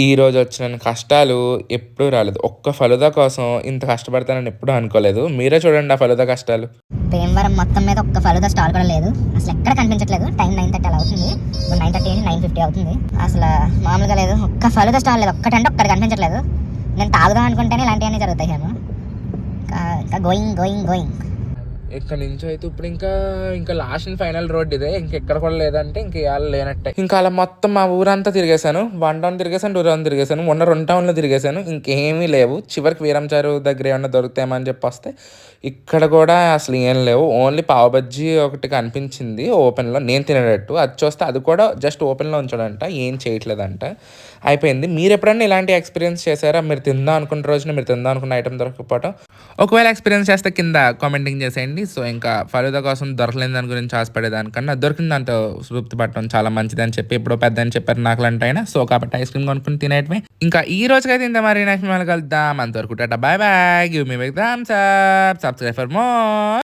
ఈ రోజు వచ్చిన కష్టాలు ఎప్పుడూ రాలేదు. ఒక్క ఫలుదా కోసం ఇంత కష్టపడతానని ఎప్పుడూ అనుకోలేదు. మీరే చూడండి ఆ ఫలుదా కష్టాలు. భీమవరం మొత్తం మీద ఒక్క ఫలుదా స్టాల్ కూడా లేదు. అసలు ఎక్కడ కనిపించట్లేదు. టైం 9:30 అలా అవుతుంది. 9:30 ఏంటి 9:50 అవుతుంది. అసలు మామూలుగా లేదు. ఒక్క ఫలుదా స్టాల్ లేదు. ఒక్కటంటే ఒక్కటి కనిపించట్లేదు. నేను తాగుదాం అనుకుంటేనే ఇలాంటివన్నీ జరుగుతాయి. ఇంకా గోయింగ్. ఇక్కడ నుంచి అయితే ఇప్పుడు ఇంకా లాస్ట్ అండ్ ఫైనల్ రోడ్ ఇదే. ఇంకెక్కడ కూడా లేదంటే ఇంక ఇవాళ లేనట్టే. ఇంకా అలా మొత్తం మా ఊరంతా తిరిగేశాను. 1 టౌన్ తిరిగేశాను, 2 టౌన్ తిరిగేశాను, మొన్న 2 టౌన్లో తిరిగేశాను. ఇంకేమీ లేవు. చివరికి వీరంచారు దగ్గర ఏమన్నా దొరుకుతాయేమని చెప్పి వస్తే ఇక్కడ కూడా అసలు ఏం లేవు. ఓన్లీ పావు బజ్జీ ఒకటి కనిపించింది ఓపెన్లో, నేను తినేటట్టు. అది చూస్తే అది కూడా జస్ట్ ఓపెన్లో ఉంచాడంట, ఏం చేయట్లేదంట. అయిపోయింది. మీరు ఎప్పుడన్నా ఇలాంటి ఎక్స్పీరియన్స్ చేశారా? మీరు తిందాం అనుకున్న రోజున మీరు తిందాం అనుకున్న ఐటమ్ దొరకకపోవడం. ఒకవేళ ఎక్స్పీరియన్స్ చేస్తే కింద కామెంటింగ్ చేసేయండి. సో ఇంకా ఫలుదా కోసం దొరకలేని దాని గురించి ఆశపడేదానికన్నా దొరికిన దాంతో తృప్తి పడటం చాలా మంచిది అని చెప్పి ఎప్పుడో పెద్ద అని చెప్పారు నాకులంటే అయినా. సో కాబట్టి ఐస్ క్రీమ్ కొనుక్కుని తినేయటమే. ఇంకా ఈ రోజుకైతే ఇంత మరి నెక్స్ట్ మళ్ళీ కలుద్దాం. అంతవరకు tata, bye bye, give me big thumbs up, subscribe for more.